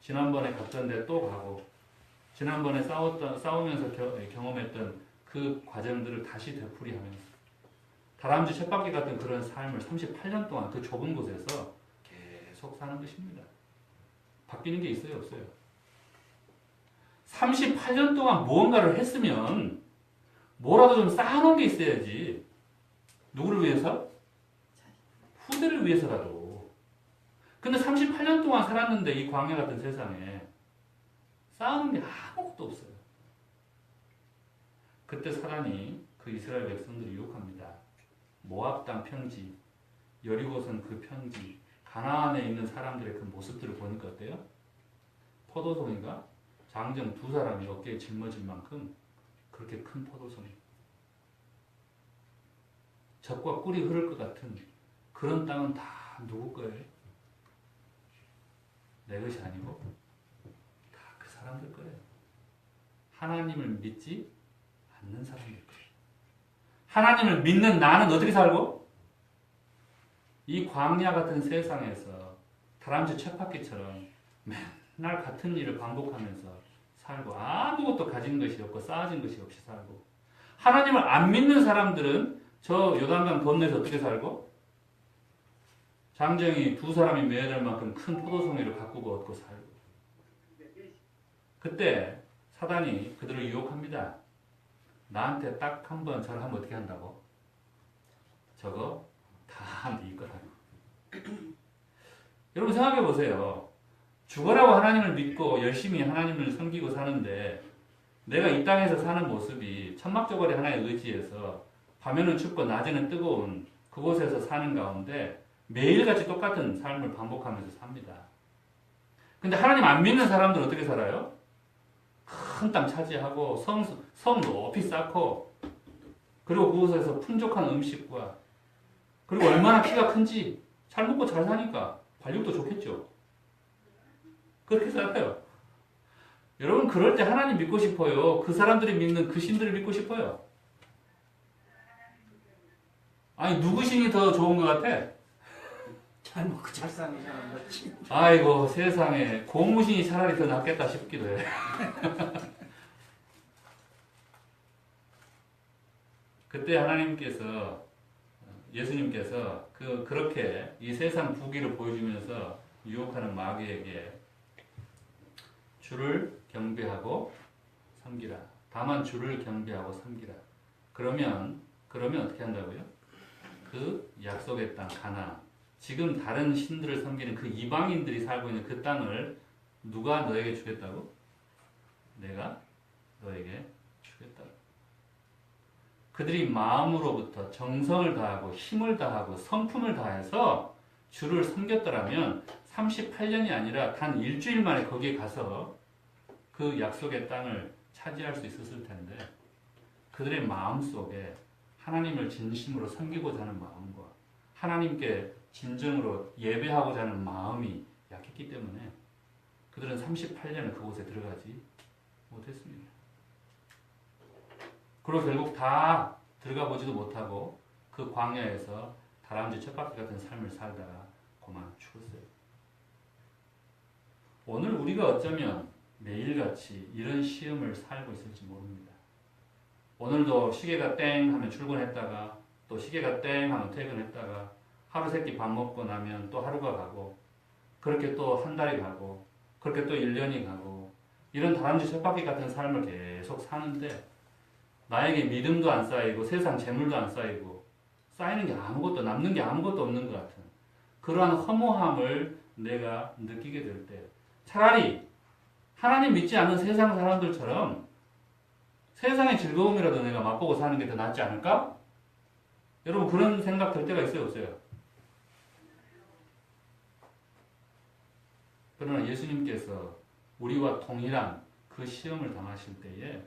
지난번에 갔던 데 또 가고, 지난번에 싸우면서 경험했던 그 과정들을 다시 되풀이하면서 다람쥐 쳇바퀴 같은 그런 삶을 38년 동안 그 좁은 곳에서 계속 사는 것입니다. 바뀌는 게 있어요, 없어요? 38년 동안 무언가를 했으면 뭐라도 좀 쌓아놓은 게 있어야지. 누구를 위해서? 후대를 위해서라도. 근데 38년 동안 살았는데 이 광야 같은 세상에 쌓아놓은 게 아무것도 없어요. 그때 사단이 그 이스라엘 백성들을 유혹합니다. 모압 땅 평지, 여리고성 그 평지, 가나안에 있는 사람들의 그 모습들을 보니까 어때요? 포도송이가 장정 두 사람이 어깨에 짊어질 만큼 그렇게 큰 포도송이. 젖과 꿀이 흐를 것 같은 그런 땅은 다 누구 거예요? 내 것이 아니고 다 그 사람들 거예요. 하나님을 믿지 않는 사람들 거예요. 하나님을 믿는 나는 어떻게 살고? 이 광야 같은 세상에서 다람쥐 쳇바퀴처럼 맨날 같은 일을 반복하면서 살고 아무것도 가진 것이 없고 쌓아진 것이 없이 살고, 하나님을 안 믿는 사람들은 저 요단강 건너에서 어떻게 살고? 장정이 두 사람이 매달 만큼 큰 포도송이를 가꾸고 얻고 살고. 그때 사단이 그들을 유혹합니다. 나한테 딱 한 번 저를 하면 어떻게 한다고? 저거 다 네 거라고. 여러분 생각해 보세요. 죽어라고 하나님을 믿고 열심히 하나님을 섬기고 사는데 내가 이 땅에서 사는 모습이 천막저고리 하나에 의지해서 밤에는 춥고 낮에는 뜨거운 그곳에서 사는 가운데 매일같이 똑같은 삶을 반복하면서 삽니다. 근데 하나님 안 믿는 사람들은 어떻게 살아요? 큰 땅 차지하고 성 높이 쌓고, 그리고 그곳에서 풍족한 음식과, 그리고 얼마나 키가 큰지 잘 먹고 잘 사니까 관력도 좋겠죠. 그렇게 살아요. 여러분 그럴 때 하나님 믿고 싶어요? 그 사람들이 믿는 그 신들을 믿고 싶어요? 아니 누구 신이 더 좋은 것 같아? 잘 먹고 잘 사는 사람 같지. 아이고 세상에 고무신이 차라리 더 낫겠다 싶기도 해. 그때 하나님께서, 예수님께서 그렇게 이 세상 부귀를 보여주면서 유혹하는 마귀에게 주를 경배하고 섬기라. 다만 주를 경배하고 섬기라. 그러면 어떻게 한다고요? 그 약속의 땅 가나안, 지금 다른 신들을 섬기는 그 이방인들이 살고 있는 그 땅을 누가 너에게 주겠다고? 내가 너에게 주겠다고. 그들이 마음으로부터 정성을 다하고 힘을 다하고 성품을 다해서 주를 섬겼더라면 38년이 아니라 단 일주일 만에 거기에 가서 그 약속의 땅을 차지할 수 있었을 텐데, 그들의 마음 속에 하나님을 진심으로 섬기고자 하는 마음과 하나님께 진정으로 예배하고자 하는 마음이 약했기 때문에 그들은 38년을 그곳에 들어가지 못했습니다. 그리고 결국 다 들어가 보지도 못하고 그 광야에서 다람쥐 쳇바퀴 같은 삶을 살다가 그만 죽었어요. 오늘 우리가 어쩌면 매일같이 이런 시험을 살고 있을지 모릅니다. 오늘도 시계가 땡 하면 출근했다가 또 시계가 땡 하면 퇴근했다가 하루 세끼 밥 먹고 나면 또 하루가 가고, 그렇게 또 한 달이 가고, 그렇게 또 1년이 가고, 이런 다람쥐 쳇바퀴 같은 삶을 계속 사는데 나에게 믿음도 안 쌓이고 세상 재물도 안 쌓이고 쌓이는 게 아무것도, 남는 게 아무것도 없는 것 같은 그러한 허무함을 내가 느끼게 될 때, 차라리 하나님 믿지 않는 세상 사람들처럼 세상의 즐거움이라도 내가 맛보고 사는 게 더 낫지 않을까? 여러분 그런 생각 들 때가 있어요, 없어요? 그러나 예수님께서 우리와 동일한 그 시험을 당하실 때에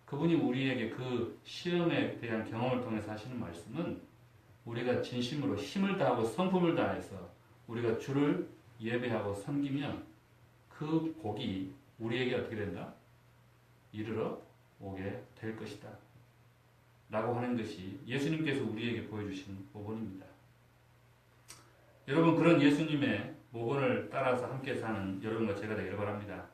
그분이 우리에게 그 시험에 대한 경험을 통해서 하시는 말씀은, 우리가 진심으로 힘을 다하고 성품을 다해서 우리가 주를 예배하고 섬기면 그 복이 우리에게 어떻게 된다? 이르러 오게 될 것이다 라고 하는 것이 예수님께서 우리에게 보여주신 복음입니다. 여러분 그런 예수님의 모건을 따라서 함께 사는 여러분과 제가 되기를 바랍니다.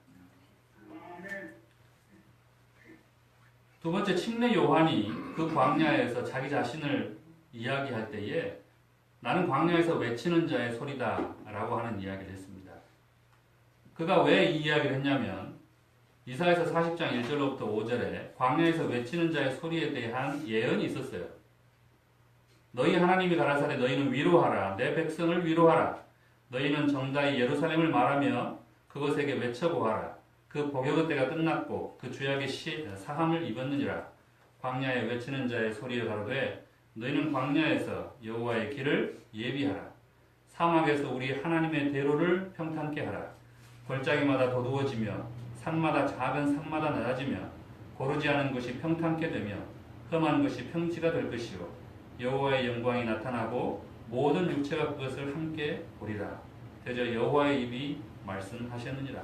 두 번째, 침례 요한이 그 광야에서 자기 자신을 이야기할 때에 나는 광야에서 외치는 자의 소리다 라고 하는 이야기를 했습니다. 그가 왜 이 이야기를 했냐면 이사야서 40장 1절로부터 5절에 광야에서 외치는 자의 소리에 대한 예언이 있었어요. 너희 하나님이 가라사대 너희는 위로하라. 내 백성을 위로하라. 너희는 정다이 예루살렘을 말하며 그것에게 외쳐보아라. 그 복역의 때가 끝났고 그 죄악의 사함을 입었느니라. 광야에 외치는 자의 소리에 가로되 너희는 광야에서 여호와의 길을 예비하라. 사막에서 우리 하나님의 대로를 평탄케 하라. 골짜기마다 도두어지며 산마다 작은 산마다 낮아지며 고르지 않은 것이 평탄케 되며 험한 것이 평지가 될 것이요 여호와의 영광이 나타나고 모든 육체가 그것을 함께 보리라. 대저 여호와의 입이 말씀하셨느니라.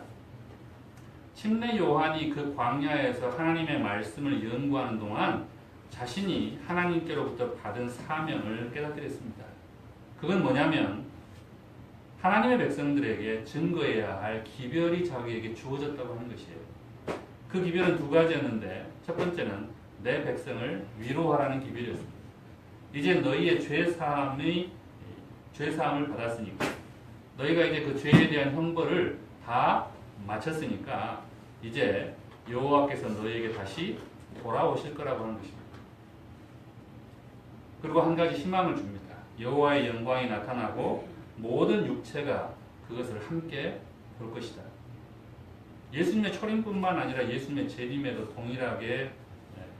침례 요한이 그 광야에서 하나님의 말씀을 연구하는 동안 자신이 하나님께로부터 받은 사명을 깨닫게 됐습니다. 그건 뭐냐면 하나님의 백성들에게 증거해야 할 기별이 자기에게 주어졌다고 하는 것이에요. 그 기별은 두 가지였는데 첫 번째는 내 백성을 위로하라는 기별이었습니다. 이제 너희의 죄사함을 받았으니까 너희가 이제 그 죄에 대한 형벌을 다 마쳤으니까 이제 여호와께서 너희에게 다시 돌아오실 거라고 하는 것입니다. 그리고 한 가지 희망을 줍니다. 여호와의 영광이 나타나고 모든 육체가 그것을 함께 볼 것이다. 예수님의 초림뿐만 아니라 예수님의 재림에도 동일하게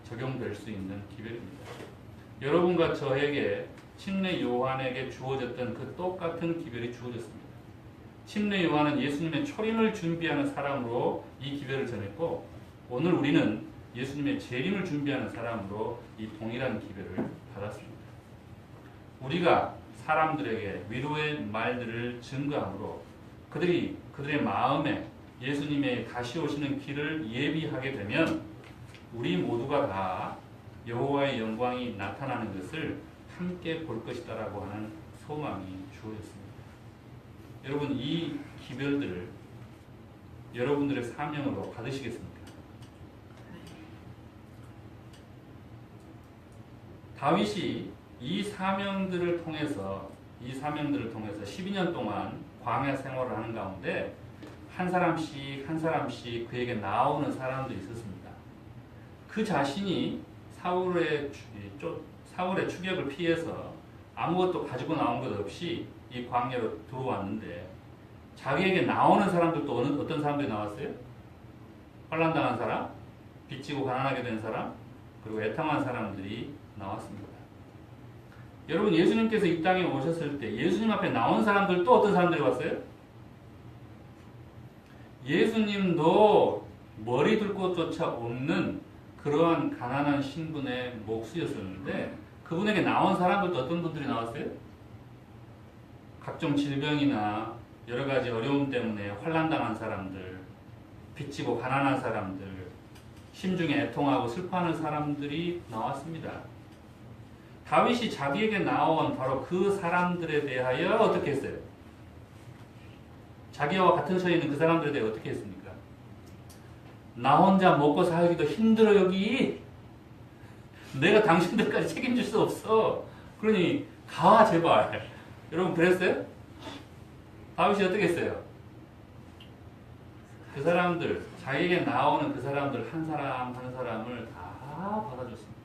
적용될 수 있는 기별입니다. 여러분과 저에게 침례 요한에게 주어졌던 그 똑같은 기별이 주어졌습니다. 침례 요한은 예수님의 초림을 준비하는 사람으로 이 기별을 전했고 오늘 우리는 예수님의 재림을 준비하는 사람으로 이 동일한 기별을 받았습니다. 우리가 사람들에게 위로의 말들을 증거함으로 그들의 마음에 예수님의 다시 오시는 길을 예비하게 되면 우리 모두가 다 여호와의 영광이 나타나는 것을 함께 볼 것이다라고 하는 소망이 주어졌습니다. 여러분 이 기별들을 여러분들의 사명으로 받으시겠습니까? 다윗이 이 사명들을 통해서 12년 동안 광야 생활을 하는 가운데 한 사람씩 그에게 나오는 사람들이 있었습니다. 그 자신이 사울의 추격을 피해서 아무것도 가지고 나온 것 없이 이 광야로 들어왔는데 자기에게 나오는 사람들도 어떤 사람들이 나왔어요? 환난당한 사람, 빚지고 가난하게 된 사람, 그리고 애통한 사람들이 나왔습니다. 여러분 예수님께서 이 땅에 오셨을 때 예수님 앞에 나온 사람들 또 어떤 사람들이 왔어요? 예수님도 머리 둘 곳조차 없는 그러한 가난한 신분의 목수였었는데 그분에게 나온 사람들도 어떤 분들이 나왔어요? 각종 질병이나 여러 가지 어려움 때문에 환난당한 사람들, 빚지고 가난한 사람들, 심중에 애통하고 슬퍼하는 사람들이 나왔습니다. 다윗이 자기에게 나온 바로 그 사람들에 대하여 어떻게 했어요? 자기와 같은 처에 있는 그 사람들에 대해 어떻게 했습니까? 나 혼자 먹고 살기도 힘들어 여기. 내가 당신들까지 책임질 수 없어. 그러니 가 제발. 여러분 그랬어요? 다윗이 어떻게 했어요? 그 사람들, 자기에게 나오는 그 사람들 한 사람 한 사람을 다 받아줬습니다.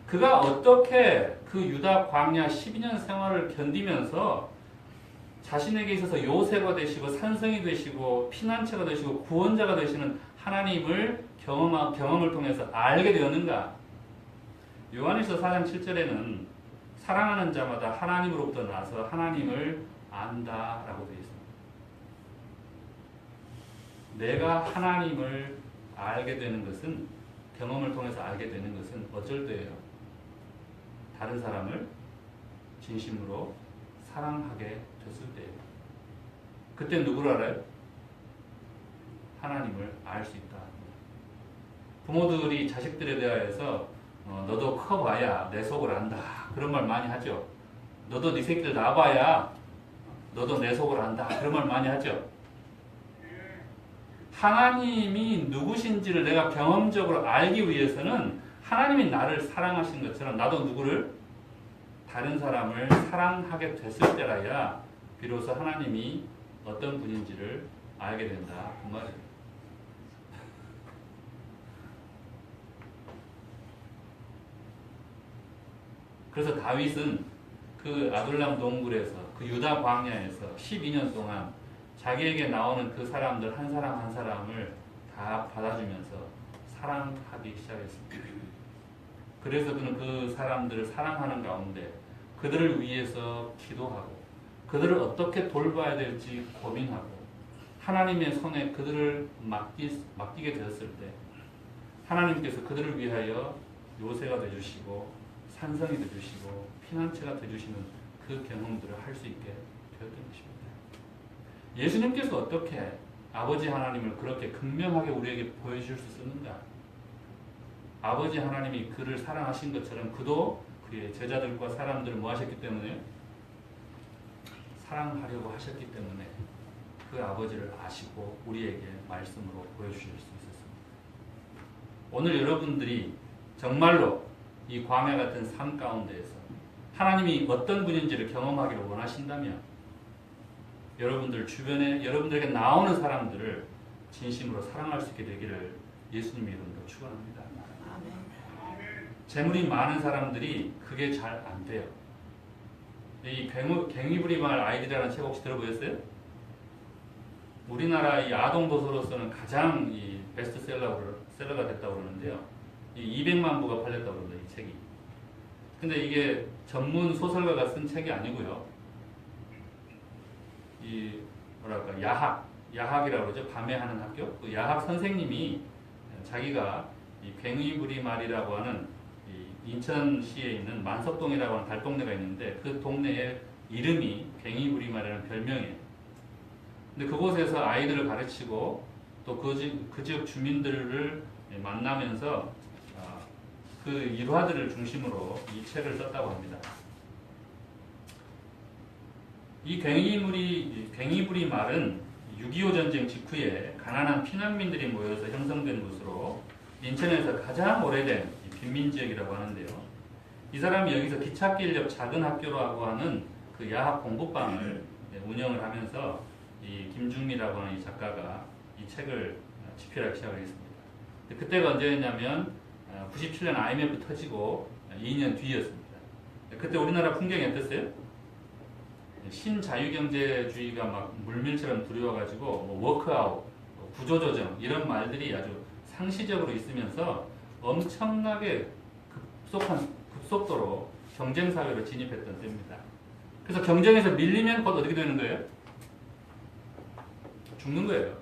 그가 어떻게 그 유다 광야 12년 생활을 견디면서 자신에게 있어서 요새가 되시고 산성이 되시고 피난처가 되시고 구원자가 되시는 하나님을 경험을 통해서 알게 되었는가? 요한일서 4장 7절에는 사랑하는 자마다 하나님으로부터 나서 하나님을 안다라고 되어 있습니다. 내가 하나님을 알게 되는 것은 경험을 통해서 알게 되는 것은 어쩔 때예요? 다른 사람을 진심으로 사랑하게 됐을 때예요. 그때 누구를 알아요? 하나님을 알 수 있다. 부모들이 자식들에 대하여서 너도 커봐야 내 속을 안다. 그런 말 많이 하죠. 너도 네 새끼를 낳아봐야 너도 내 속을 안다. 그런 말 많이 하죠. 하나님이 누구신지를 내가 경험적으로 알기 위해서는 하나님이 나를 사랑하신 것처럼 나도 누구를 다른 사람을 사랑하게 됐을 때라야 비로소 하나님이 어떤 분인지를 알게 된다. 그 말이에요. 그래서 다윗은 그 아둘람 동굴에서 그 유다 광야에서 12년 동안 자기에게 나오는 그 사람들 한 사람 한 사람을 다 받아주면서 사랑하기 시작했습니다. 그래서 그는 그 사람들을 사랑하는 가운데 그들을 위해서 기도하고 그들을 어떻게 돌봐야 될지 고민하고 하나님의 손에 그들을 맡기게 되었을 때 하나님께서 그들을 위하여 요새가 되주시고 산성이 되주시고 피난처가 되주시는 그 경험들을 할 수 있게 되었던 것입니다. 예수님께서 어떻게 아버지 하나님을 그렇게 극명하게 우리에게 보여주실 수 있었는가? 아버지 하나님이 그를 사랑하신 것처럼 그도 그의 제자들과 사람들을 뭐 하셨기 때문에? 사랑하려고 하셨기 때문에 그 아버지를 아시고 우리에게 말씀으로 보여주실 수 있었습니다. 오늘 여러분들이 정말로 이 광야 같은 삶 가운데에서 하나님이 어떤 분인지를 경험하기를 원하신다면 여러분들 주변에 여러분들에게 나오는 사람들을 진심으로 사랑할 수 있게 되기를 예수님의 이름으로 축원합니다. 재물이 많은 사람들이 그게 잘 안 돼요. 이 갱이부리말 아이들이라는 책 혹시 들어보셨어요? 우리나라 이 아동 도서로서는 가장 이 베스트셀러가 됐다고 그러는데요. 이 200만 부가 팔렸다고 그럽니다. 이 책이. 근데 이게 전문 소설가가 쓴 책이 아니고요. 이 뭐랄까 야학이라고 그러죠. 밤에 하는 학교. 그 야학 선생님이 자기가 이 괭이부리말이라고 하는 이 인천시에 있는 만석동이라고 하는 달동네가 있는데 그 동네의 이름이 괭이부리말이라는 별명이에요. 근데 그곳에서 아이들을 가르치고 또 그 지역 주민들을 만나면서 그 일화들을 중심으로 이 책을 썼다고 합니다. 이 괭이부리 말은 6.25 전쟁 직후에 가난한 피난민들이 모여서 형성된 곳으로 인천에서 가장 오래된 빈민지역이라고 하는데요. 이 사람이 여기서 기찻길 옆 작은 학교라고 하는 그 야학 공부방을 운영을 하면서 이 김중미라고 하는 이 작가가 이 책을 집필하기 시작을 했습니다. 그때가 언제였냐면 97년 IMF 터지고 2년 뒤였습니다. 그때 우리나라 풍경이 어땠어요? 신자유경제주의가 막 물밀처럼 들어와가지고 워크아웃, 구조조정 이런 말들이 아주 상시적으로 있으면서 엄청나게 급속도로 경쟁사회로 진입했던 때입니다. 그래서 경쟁에서 밀리면 곧 어떻게 되는 거예요? 죽는 거예요.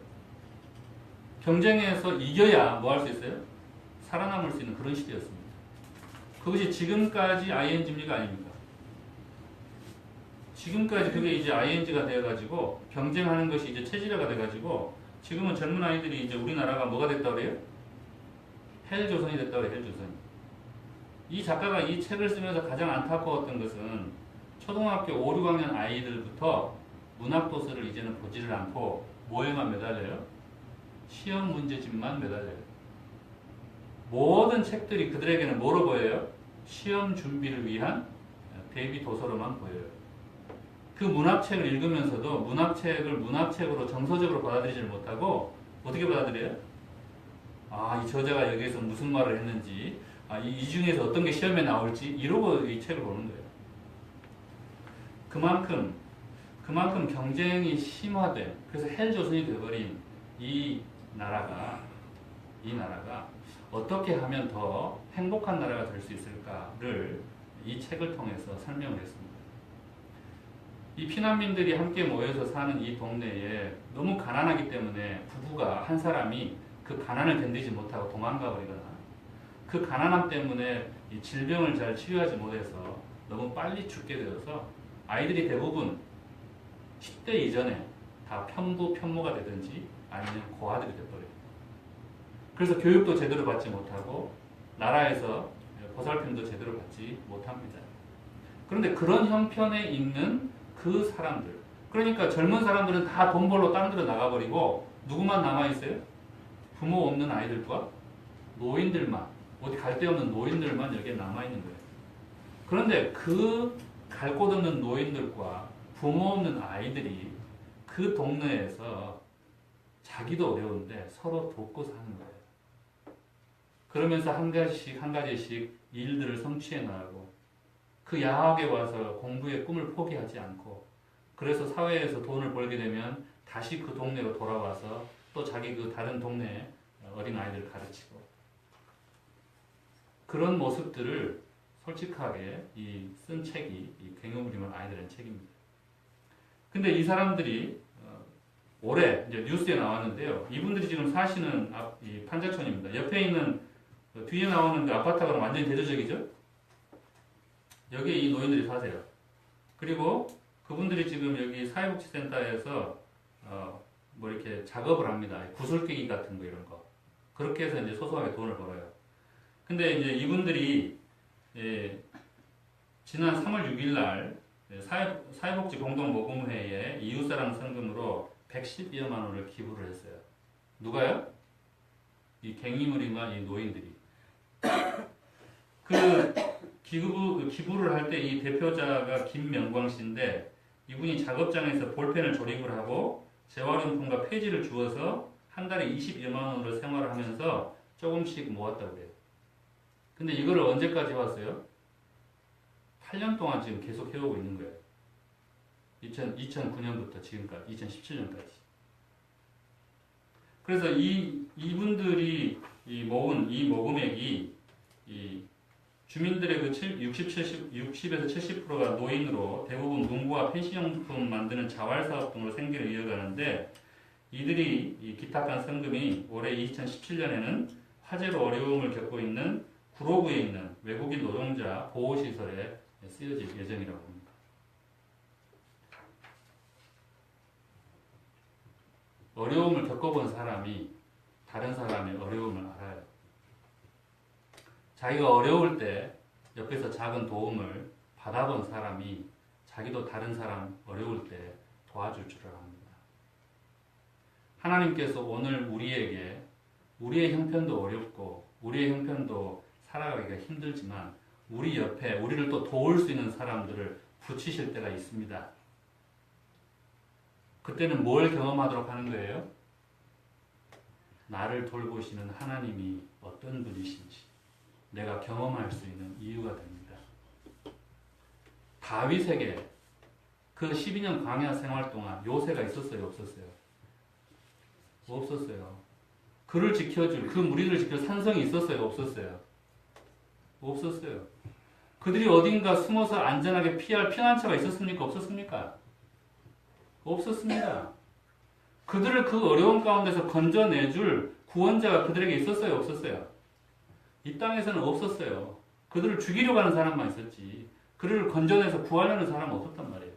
경쟁에서 이겨야 뭐 할 수 있어요? 살아남을 수 있는 그런 시대였습니다. 그것이 지금까지 ING입니까? 아닙니까? 지금까지 그게 이제 ING가 되어가지고 경쟁하는 것이 이제 체질화가 돼가지고 지금은 젊은 아이들이 이제 우리나라가 뭐가 됐다고 그래요? 헬조선이 됐다고 그래요. 헬조선. 이 작가가 이 책을 쓰면서 가장 안타까웠던 것은 초등학교 5, 6학년 아이들부터 문학도서를 이제는 보지를 않고 뭐에만 매달려요? 시험 문제집만 매달려요. 모든 책들이 그들에게는 뭐로 보여요? 시험 준비를 위한 대비 도서로만 보여요. 그 문학책을 읽으면서도 문학책을 문학책으로 정서적으로 받아들이질 못하고 어떻게 받아들여요? 이 저자가 여기에서 무슨 말을 했는지, 이 중에서 어떤 게 시험에 나올지 이러고 이 책을 보는 거예요. 그만큼 경쟁이 심화된, 그래서 헬조선이 되어버린 이 나라가 어떻게 하면 더 행복한 나라가 될 수 있을까를 이 책을 통해서 설명을 했습니다. 이 피난민들이 함께 모여서 사는 이 동네에 너무 가난하기 때문에 부부가 한 사람이 그 가난을 견디지 못하고 도망가 버리거나 그 가난함 때문에 이 질병을 잘 치료하지 못해서 너무 빨리 죽게 되어서 아이들이 대부분 10대 이전에 다 편모가 되든지 아니면 고아들이 돼버려요. 그래서 교육도 제대로 받지 못하고 나라에서 보살핌도 제대로 받지 못합니다. 그런데 그런 형편에 있는 그 사람들, 그러니까 젊은 사람들은 다 돈 벌러 다른 데로 나가버리고 누구만 남아있어요? 부모 없는 아이들과 노인들만, 어디 갈 데 없는 노인들만 여기에 남아있는 거예요. 그런데 그 갈 곳 없는 노인들과 부모 없는 아이들이 그 동네에서 자기도 어려운데 서로 돕고 사는 거예요. 그러면서 한 가지씩 한 가지씩 일들을 성취해 나가고 그 야학에 와서 공부의 꿈을 포기하지 않고 그래서 사회에서 돈을 벌게 되면 다시 그 동네로 돌아와서 또 자기 그 다른 동네 어린 아이들을 가르치고 그런 모습들을 솔직하게 쓴 책이 이 괭이부리물 아이들의 책입니다. 근데 이 사람들이 올해 이제 뉴스에 나왔는데요. 이분들이 지금 사시는 이 판자촌입니다. 옆에 있는 뒤에 나오는 그 아파트가 완전히 대조적이죠. 여기에 이 노인들이 사세요. 그리고 그분들이 지금 여기 사회복지센터에서 뭐 이렇게 작업을 합니다. 구슬깨기 같은 거 이런 거. 그렇게 해서 이제 소소하게 돈을 벌어요. 근데 이제 이분들이 지난 3월 6일 날 사회복지 공동모금회에 이웃사랑 성금으로 112여만 원을 기부를 했어요. 누가요? 이 괭이무리마 이 노인들이. 그 기부를 할 때 이 대표자가 김명광 씨인데 이분이 작업장에서 볼펜을 조립을 하고 재활용품과 폐지를 주어서 한 달에 22만 원으로 생활을 하면서 조금씩 모았다고 그래요. 근데 이거를 언제까지 왔어요? 8년 동안 지금 계속 해오고 있는 거예요. 2009년부터 지금까지, 2017년까지. 그래서 이분들이 모은 이 모금액이 주민들의 그 60에서 70%가 노인으로 대부분 농구와 펜션용품 만드는 자활사업 등으로 생계를 이어가는데 이들이 기탁한 성금이 올해 2017년에는 화재로 어려움을 겪고 있는 구로구에 있는 외국인 노동자 보호시설에 쓰여질 예정이라고 합니다. 어려움을 겪어본 사람이 다른 사람의 어려움을 알아요. 자기가 어려울 때 옆에서 작은 도움을 받아본 사람이 자기도 다른 사람 어려울 때 도와줄 줄 압니다. 하나님께서 오늘 우리에게 우리의 형편도 어렵고 우리의 형편도 살아가기가 힘들지만 우리 옆에 우리를 또 도울 수 있는 사람들을 붙이실 때가 있습니다. 그때는 뭘 경험하도록 하는 거예요? 나를 돌보시는 하나님이 어떤 분이신지 내가 경험할 수 있는 이유가 됩니다. 다윗에게 그 12년 광야 생활 동안 요새가 있었어요? 없었어요? 없었어요. 그를 지켜줄, 그 무리를 지켜줄 산성이 있었어요? 없었어요? 없었어요. 그들이 어딘가 숨어서 안전하게 피할 피난처가 있었습니까? 없었습니까? 없었습니다. 그들을 그 어려운 가운데서 건져내줄 구원자가 그들에게 있었어요? 없었어요? 이 땅에서는 없었어요. 그들을 죽이려고 하는 사람만 있었지. 그들을 건져내서 구하려는 사람은 없었단 말이에요.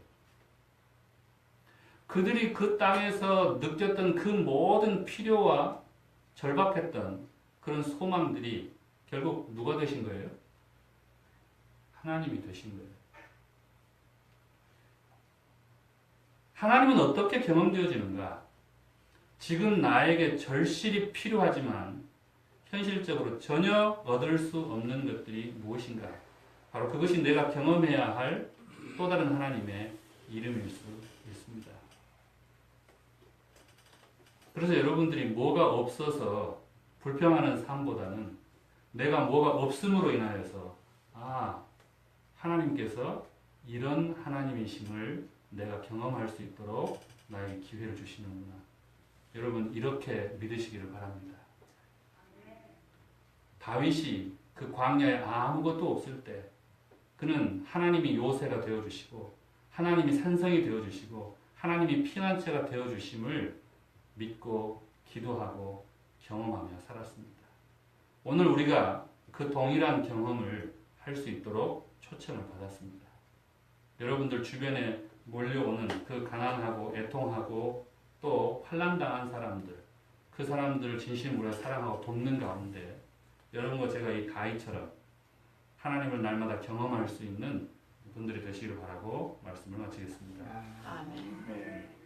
그들이 그 땅에서 느꼈던 그 모든 필요와 절박했던 그런 소망들이 결국 누가 되신 거예요? 하나님이 되신 거예요. 하나님은 어떻게 경험되어지는가? 지금 나에게 절실히 필요하지만 현실적으로 전혀 얻을 수 없는 것들이 무엇인가? 바로 그것이 내가 경험해야 할 또 다른 하나님의 이름일 수 있습니다. 그래서 여러분들이 뭐가 없어서 불평하는 삶보다는 내가 뭐가 없음으로 인하여서 하나님께서 이런 하나님이심을 내가 경험할 수 있도록 나에게 기회를 주시는구나. 여러분 이렇게 믿으시기를 바랍니다. 다윗이 그 광야에 아무것도 없을 때 그는 하나님이 요새가 되어주시고 하나님이 산성이 되어주시고 하나님이 피난처가 되어주심을 믿고 기도하고 경험하며 살았습니다. 오늘 우리가 그 동일한 경험을 할 수 있도록 초청을 받았습니다. 여러분들 주변에 몰려오는 그 가난하고 애통하고 또 환난당한 사람들, 그 사람들을 진심으로 사랑하고 돕는 가운데 여러분과 제가 이 다윗처럼 하나님을 날마다 경험할 수 있는 분들이 되시기를 바라고 말씀을 마치겠습니다. 아, 아멘. 네.